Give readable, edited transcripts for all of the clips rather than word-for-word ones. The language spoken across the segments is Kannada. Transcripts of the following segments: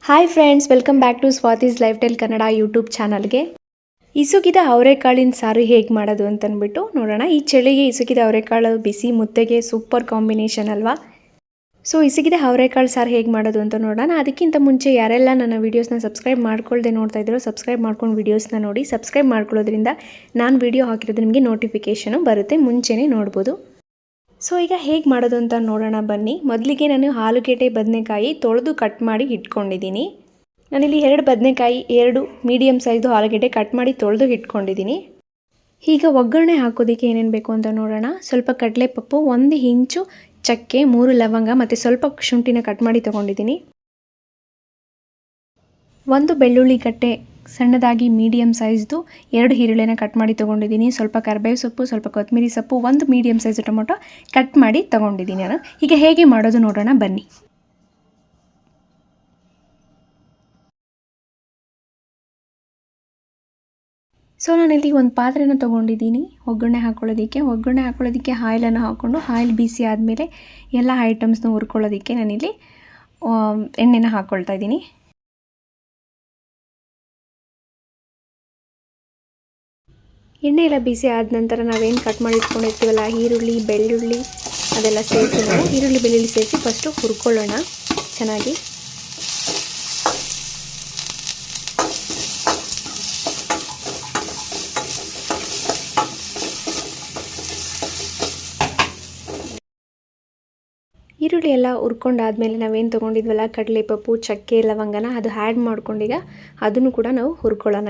Hi friends, welcome back to Swati's lifestyle Kannada YouTube ಚಾನಲ್ಗೆ. ಇಸುಕಿದ ಅವರೆಕಾಳಿನ ಸಾರು ಹೇಗೆ ಮಾಡೋದು ಅಂತಂದ್ಬಿಟ್ಟು ನೋಡೋಣ. ಈ ಚಳಿಗೆ ಇಸುಕಿದ ಅವರೆಕಾಳು ಬಿಸಿ ಮುದ್ದೆಗೆ ಸೂಪರ್ ಕಾಂಬಿನೇಷನ್ ಅಲ್ವಾ. ಸೊ ಇಸುಕಿದ ಅವರೆಕಾಳು ಸಾರು ಹೇಗೆ ಮಾಡೋದು ಅಂತ ನೋಡೋಣ. ಅದಕ್ಕಿಂತ ಮುಂಚೆ ಯಾರೆಲ್ಲ ನನ್ನ ವೀಡಿಯೋಸ್ನ ಸಬ್ಸ್ಕ್ರೈಬ್ ಮಾಡ್ಕೊಳ್ದೆ ನೋಡ್ತಾ ಇದ್ದೀರೋ ಸಬ್ಸ್ಕ್ರೈಬ್ ಮಾಡ್ಕೊಂಡು ವೀಡಿಯೋಸ್ನ ನೋಡಿ. ಸಬ್ಸ್ಕ್ರೈಬ್ ಮಾಡ್ಕೊಳ್ಳೋದ್ರಿಂದ ನಾನು ವೀಡಿಯೋ ಹಾಕಿರೋದು ನಿಮಗೆ ನೋಟಿಫಿಕೇಷನು ಬರುತ್ತೆ, ಮುಂಚೆನೇ ನೋಡ್ಬೋದು. ಸೊ ಈಗ ಹೇಗೆ ಮಾಡೋದು ಅಂತ ನೋಡೋಣ ಬನ್ನಿ. ಮೊದಲಿಗೆ ನಾನು ಆಲೂಗೆಡ್ಡೆ ಬದನೆಕಾಯಿ ತೊಳೆದು ಕಟ್ ಮಾಡಿ ಇಟ್ಕೊಂಡಿದ್ದೀನಿ. ನಾನಿಲ್ಲಿ 2 ಬದನೆಕಾಯಿ, 2 ಮೀಡಿಯಮ್ ಸೈಜು ಆಲೂಗೆಡ್ಡೆ ಕಟ್ ಮಾಡಿ ತೊಳೆದು ಇಟ್ಕೊಂಡಿದ್ದೀನಿ. ಈಗ ಒಗ್ಗರಣೆ ಹಾಕೋದಕ್ಕೆ ಏನೇನು ಬೇಕು ಅಂತ ನೋಡೋಣ. ಸ್ವಲ್ಪ ಕಡಲೆಪಪ್ಪು, 1 ಇಂಚು ಚಕ್ಕೆ, 3 ಲವಂಗ ಮತ್ತು ಸ್ವಲ್ಪ ಶುಂಠಿನ ಕಟ್ ಮಾಡಿ ತೊಗೊಂಡಿದ್ದೀನಿ. 1 ಬೆಳ್ಳುಳ್ಳಿ ಗಡ್ಡೆ ಸಣ್ಣದಾಗಿ ಮೀಡಿಯಮ್ ಸೈಜ್ದು, 2 ಈರುಳ್ಳಿನ ಕಟ್ ಮಾಡಿ ತೊಗೊಂಡಿದ್ದೀನಿ. ಸ್ವಲ್ಪ ಕರಿಬೇವು ಸೊಪ್ಪು, ಸ್ವಲ್ಪ ಕೊತ್ತಂಬರಿ ಸೊಪ್ಪು, 1 ಮೀಡಿಯಮ್ ಸೈಜು ಟೊಮೊಟೊ ಕಟ್ ಮಾಡಿ ತೊಗೊಂಡಿದ್ದೀನಿ ನಾನು. ಈಗ ಹೇಗೆ ಮಾಡೋದು ನೋಡೋಣ ಬನ್ನಿ. ಸೊ ನಾನಿಲ್ಲಿ ಒಂದು ಪಾತ್ರೆನ ತೊಗೊಂಡಿದ್ದೀನಿ ಒಗ್ಗರಣೆ ಹಾಕ್ಕೊಳ್ಳೋದಕ್ಕೆ ಆಯಿಲನ್ನು ಹಾಕ್ಕೊಂಡು ಆಯಿಲ್ ಬಿಸಿ ಆದಮೇಲೆ ಎಲ್ಲ ಐಟಮ್ಸ್ನ ಹುರ್ಕೊಳ್ಳೋದಕ್ಕೆ ನಾನಿಲ್ಲಿ ಎಣ್ಣೆನ ಹಾಕ್ಕೊಳ್ತಾ ಇದ್ದೀನಿ. ಎಣ್ಣೆ ಎಲ್ಲ ಬಿಸಿ ಆದ ನಂತರ ನಾವೇನು ಕಟ್ ಮಾಡಿ ಇಟ್ಕೊಂಡಿರ್ತೀವಲ್ಲ ಈರುಳ್ಳಿ ಬೆಳ್ಳುಳ್ಳಿ ಅದೆಲ್ಲ ಸೇರಿಸಿ ನಾವು ಈರುಳ್ಳಿ ಬೆಳ್ಳುಳ್ಳಿ ಸೇರಿಸಿ ಫಸ್ಟು ಹುರ್ಕೊಳ್ಳೋಣ ಚೆನ್ನಾಗಿ. ಈರುಳ್ಳಿ ಎಲ್ಲ ಹುರ್ಕೊಂಡಾದ್ಮೇಲೆ ನಾವೇನು ತೊಗೊಂಡಿದ್ವಲ್ಲ ಕಡಲೆಪಪ್ಪು, ಚಕ್ಕೆ, ಲವಂಗನ ಅದು ಆ್ಯಡ್ ಮಾಡ್ಕೊಂಡೀಗ ಅದನ್ನು ಕೂಡ ನಾವು ಹುರ್ಕೊಳ್ಳೋಣ.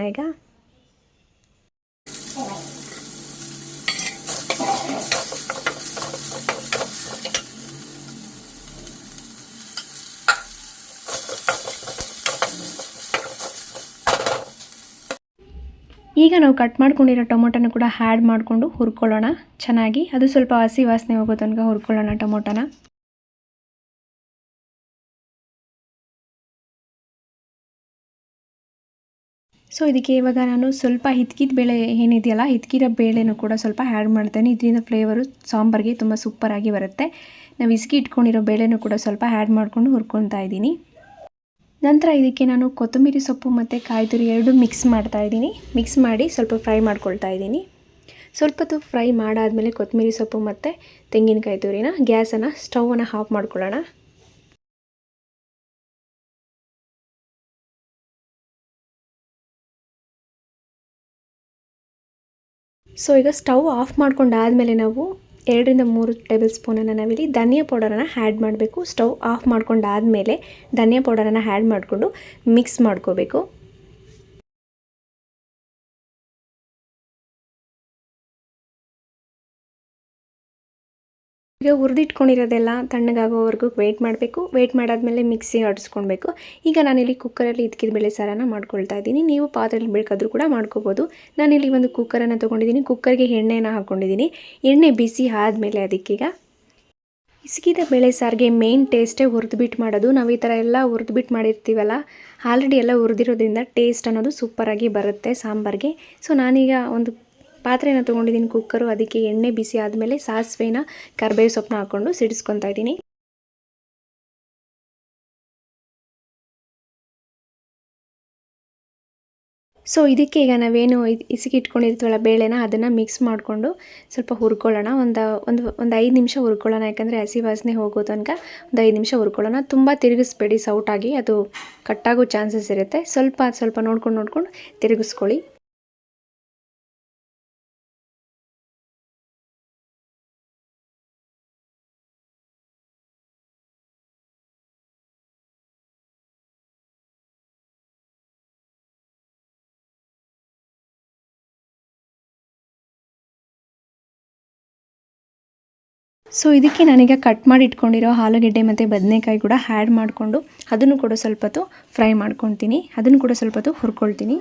ಈಗ ನಾವು ಕಟ್ ಮಾಡ್ಕೊಂಡಿರೋ ಟೊಮೊಟೊನ ಕೂಡ ಆ್ಯಡ್ ಮಾಡಿಕೊಂಡು ಹುರ್ಕೊಳ್ಳೋಣ ಚೆನ್ನಾಗಿ. ಅದು ಸ್ವಲ್ಪ ಹಸಿ ವಾಸನೆ ಹೋಗೋ ತನಕ ಹುರ್ಕೊಳ್ಳೋಣ ಟೊಮೊಟೊನ. ಸೊ ಇದಕ್ಕೆ ಇವಾಗ ನಾನು ಸ್ವಲ್ಪ ಹಿತ್ಕಿದ ಬೇಳೆ ಏನಿದೆಯಲ್ಲ, ಹಿತ್ಕಿರೋ ಬೇಳೆನೂ ಕೂಡ ಸ್ವಲ್ಪ ಆ್ಯಡ್ ಮಾಡ್ತೇನೆ. ಇದರಿಂದ ಫ್ಲೇವರು ಸಾಂಬಾರಿಗೆ ತುಂಬ ಸೂಪರಾಗಿ ಬರುತ್ತೆ. ನಾವು ಹಿಸ್ಕಿ ಇಟ್ಕೊಂಡಿರೋ ಬೇಳೆನೂ ಕೂಡ ಸ್ವಲ್ಪ ಆ್ಯಡ್ ಮಾಡಿಕೊಂಡು ಹುರ್ಕೊತಾ ಇದ್ದೀನಿ. ನಂತರ ಇದಕ್ಕೆ ನಾನು ಕೊತ್ತಂಬರಿ ಸೊಪ್ಪು ಮತ್ತು ಕಾಯಿ ತುರಿ 2 ಮಿಕ್ಸ್ ಮಾಡಿ ಸ್ವಲ್ಪ ಫ್ರೈ ಮಾಡ್ಕೊಳ್ತಾ ಇದ್ದೀನಿ. ಸ್ವಲ್ಪ ಹೊತ್ತು ಫ್ರೈ ಮಾಡಾದಮೇಲೆ ಕೊತ್ತಂಬರಿ ಸೊಪ್ಪು ಮತ್ತು ತೆಂಗಿನಕಾಯಿ ತುರಿನ ಸ್ಟವನ್ನು ಆಫ್ ಮಾಡ್ಕೊಳ್ಳೋಣ. ಸೊ ಈಗ ಸ್ಟವ್ ಆಫ್ ಮಾಡ್ಕೊಂಡಾದಮೇಲೆ ನಾವು 2 ರಿಂದ 3 ಟೇಬಲ್ ಸ್ಪೂನನ್ನು ನಾವಿಲ್ಲಿ ಧನಿಯಾ ಪೌಡರನ್ನು ಆ್ಯಡ್ ಮಾಡಬೇಕು. ಸ್ಟವ್ ಆಫ್ ಮಾಡ್ಕೊಂಡಾದಮೇಲೆ ಧನಿಯಾ ಪೌಡರನ್ನು ಆ್ಯಡ್ ಮಾಡಿಕೊಂಡು ಮಿಕ್ಸ್ ಮಾಡ್ಕೋಬೇಕು. ಈಗ ಹುರಿದಿಟ್ಕೊಂಡಿರೋದೆಲ್ಲ ತಣ್ಣಗಾಗೋವರೆಗೂ ವೆಯ್ಟ್ ಮಾಡಬೇಕು. ವೆಯ್ಟ್ ಮಾಡಾದಮೇಲೆ ಮಿಕ್ಸಿ ಆಡಿಸ್ಕೊಳ್ಬೇಕು. ಈಗ ನಾನಿಲ್ಲಿ ಕುಕ್ಕರಲ್ಲಿ ಹಿತ್ಕಿದ ಬೇಳೆ ಸಾರನ್ನು ಮಾಡ್ಕೊಳ್ತಾ ಇದ್ದೀನಿ. ನೀವು ಪಾತ್ರೆಯಲ್ಲಿ ಬೇಕಾದರೂ ಕೂಡ ಮಾಡ್ಕೋಬೋದು. ನಾನಿಲ್ಲಿ ಒಂದು ಕುಕ್ಕರನ್ನು ತೊಗೊಂಡಿದ್ದೀನಿ. ಕುಕ್ಕರ್ಗೆ ಎಣ್ಣೆನ ಹಾಕ್ಕೊಂಡಿದ್ದೀನಿ. ಎಣ್ಣೆ ಬಿಸಿ ಆದಮೇಲೆ ಅದಕ್ಕೀಗ ಹಿಸ್ಕಿದ ಬೇಳೆ ಸಾರಿಗೆ ಮೇನ್ ಟೇಸ್ಟೇ ಹುರಿದ್ಬಿಟ್ಟು ಮಾಡೋದು. ನಾವು ಈ ಥರ ಎಲ್ಲ ಹುರಿದ್ಬಿಟ್ಟು ಮಾಡಿರ್ತೀವಲ್ಲ, ಆಲ್ರೆಡಿ ಎಲ್ಲ ಹುರಿದಿರೋದ್ರಿಂದ ಟೇಸ್ಟ್ ಅನ್ನೋದು ಸೂಪರಾಗಿ ಬರುತ್ತೆ ಸಾಂಬಾರಿಗೆ. ಸೊ ನಾನೀಗ ಒಂದು ಪಾತ್ರೆನ ತೊಗೊಂಡಿದ್ದೀನಿ ಕುಕ್ಕರು. ಅದಕ್ಕೆ ಎಣ್ಣೆ ಬಿಸಿ ಆದಮೇಲೆ ಸಾಸಿವೆನ ಕರಿಬೇವು ಸೊಪ್ಪನ್ನ ಹಾಕ್ಕೊಂಡು ಸಿಡಿಸ್ಕೊತಾ ಇದ್ದೀನಿ. ಸೊ ಇದಕ್ಕೆ ಈಗ ನಾವೇನು ಇಟ್ಕೊಂಡಿರ್ತೀವಲ್ಲ ಬೇಳೆನ ಅದನ್ನು ಮಿಕ್ಸ್ ಮಾಡಿಕೊಂಡು ಸ್ವಲ್ಪ ಹುರ್ಕೊಳ್ಳೋಣ. ಒಂದು 5 ನಿಮಿಷ ಹುರ್ಕೊಳ್ಳೋಣ. ಯಾಕಂದರೆ ಹಸಿ ವಾಸನೆ ಹೋಗೋ ತನಕ ಒಂದು 5 ನಿಮಿಷ ಹುರ್ಕೊಳ್ಳೋಣ. ತುಂಬ ತಿರುಗಿಸ್ಬೇಡಿ, ಸೌಟಾಗಿ ಅದು ಕಟ್ಟಾಗೋ ಚಾನ್ಸಸ್ ಇರುತ್ತೆ. ಸ್ವಲ್ಪ ನೋಡ್ಕೊಂಡು ತಿರುಗಿಸ್ಕೊಳ್ಳಿ. ಸೊ ಇದಕ್ಕೆ ನಾನೀಗ ಕಟ್ ಮಾಡಿ ಇಟ್ಕೊಂಡಿರೋ ಆಲೂಗೆಡ್ಡೆ ಮತ್ತು ಬದನೆಕಾಯಿ ಕೂಡ ಆ್ಯಡ್ ಮಾಡಿಕೊಂಡು ಅದನ್ನು ಕೂಡ ಸ್ವಲ್ಪ ಹೊತ್ತು ಫ್ರೈ ಮಾಡ್ಕೊತೀನಿ. ಅದನ್ನು ಕೂಡ ಸ್ವಲ್ಪ ಹೊತ್ತು ಹುರ್ಕೊಳ್ತೀನಿ.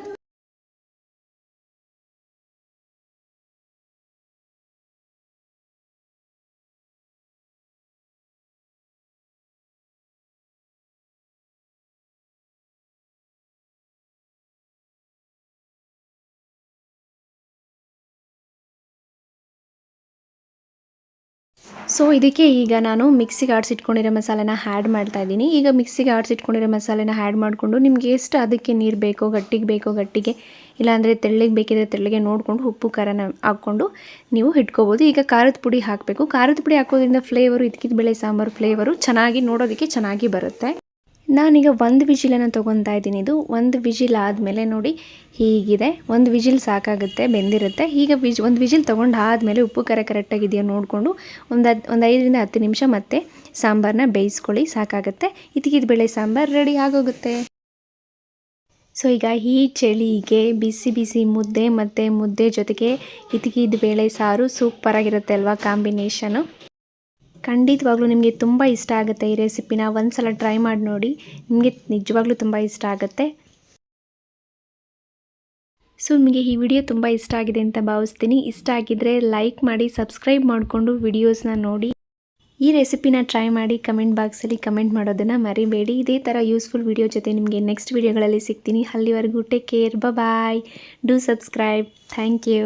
ಸೊ ಸೊ ಇದಕ್ಕೆ ಈಗ ನಾನು ಮಿಕ್ಸಿಗೆ ಆಡಿಸಿಟ್ಕೊಂಡಿರೋ ಮಸಾಲೆನ ಆ್ಯಡ್ ಮಾಡ್ತಾ ಇದ್ದೀನಿ. ಈಗ ಮಿಕ್ಸಿಗೆ ಆಡಿಸಿಟ್ಕೊಂಡಿರೋ ಮಸಾಲೆನ ಆ್ಯಡ್ ಮಾಡಿಕೊಂಡು ನಿಮಗೆ ಎಷ್ಟು ಅದಕ್ಕೆ ನೀರು ಬೇಕೋ ಗಟ್ಟಿಗೆ ಇಲ್ಲಾಂದರೆ ತೆಳ್ಳಗೆ ಬೇಕಿದ್ರೆ ತೆಳ್ಳಗೆ ನೋಡಿಕೊಂಡು ಉಪ್ಪು ಖಾರನ ಹಾಕ್ಕೊಂಡು ನೀವು ಇಟ್ಕೋಬೋದು. ಈಗ ಖಾರದ ಪುಡಿ ಹಾಕಬೇಕು. ಖಾರದ ಪುಡಿ ಹಾಕೋದ್ರಿಂದ ಫ್ಲೇವರು ಇದಕ್ಕಿದ ಬೇಳೆ ಸಾಂಬಾರು ಫ್ಲೇವರು ಚೆನ್ನಾಗಿ ನೋಡೋದಕ್ಕೆ ಚೆನ್ನಾಗಿ ಬರುತ್ತೆ. ನಾನೀಗ ಒಂದು ವಿಜಿಲನ್ನು ತೊಗೊತಾ ಇದ್ದೀನಿ. ಇದು ಒಂದು ವಿಜಿಲ್ ಆದಮೇಲೆ ನೋಡಿ ಹೀಗಿದೆ. ಒಂದು ವಿಜಿಲ್ ಸಾಕಾಗುತ್ತೆ, ಬೆಂದಿರುತ್ತೆ. ಈಗ ಒಂದು ವಿಜಿಲ್ ತೊಗೊಂಡು ಆದಮೇಲೆ ಉಪ್ಪು ಖಾರ ಕರೆಕ್ಟಾಗಿದೆಯೋ ನೋಡಿಕೊಂಡು ಒಂದು 5ರಿಂದ 10 ನಿಮಿಷ ಮತ್ತೆ ಸಾಂಬಾರನ್ನ ಬೇಯಿಸ್ಕೊಳ್ಳಿ, ಸಾಕಾಗುತ್ತೆ. ಇದಕ್ಕಿದ ಬೇಳೆ ಸಾಂಬಾರು ರೆಡಿ ಆಗೋಗುತ್ತೆ. ಸೊ ಈಗ ಈ ಚಳಿಗೆ ಬಿಸಿ ಬಿಸಿ ಮುದ್ದೆ ಮತ್ತು ಮುದ್ದೆ ಜೊತೆಗೆ ಇದಕ್ಕಿದ ಬೇಳೆ ಸಾರು ಸೂಪರಾಗಿರುತ್ತೆ ಅಲ್ವಾ ಕಾಂಬಿನೇಷನು. ಖಂಡಿತವಾಗ್ಲೂ ನಿಮಗೆ ತುಂಬ ಇಷ್ಟ ಆಗುತ್ತೆ ಈ ರೆಸಿಪಿನ. ಒಂದು ಸಲ ಟ್ರೈ ಮಾಡಿ ನೋಡಿ, ನಿಮಗೆ ನಿಜವಾಗ್ಲೂ ತುಂಬ ಇಷ್ಟ ಆಗುತ್ತೆ. ಸೊ ನಿಮಗೆ ಈ ವಿಡಿಯೋ ತುಂಬ ಇಷ್ಟ ಆಗಿದೆ ಅಂತ ಭಾವಿಸ್ತೀನಿ. ಇಷ್ಟ ಆಗಿದ್ದರೆ ಲೈಕ್ ಮಾಡಿ, ಸಬ್ಸ್ಕ್ರೈಬ್ ಮಾಡಿಕೊಂಡು ವಿಡಿಯೋಸ್ನ ನೋಡಿ. ಈ ರೆಸಿಪಿನ ಟ್ರೈ ಮಾಡಿ ಕಮೆಂಟ್ ಬಾಕ್ಸಲ್ಲಿ ಕಮೆಂಟ್ ಮಾಡೋದನ್ನು ಮರಿಬೇಡಿ. ಇದೇ ಥರ ಯೂಸ್ಫುಲ್ ವಿಡಿಯೋ ಜೊತೆ ನಿಮಗೆ ನೆಕ್ಸ್ಟ್ ವಿಡಿಯೋಗಳಲ್ಲಿ ಸಿಗ್ತೀನಿ. ಅಲ್ಲಿವರೆಗೂ take care, bye. Do subscribe. Thank you.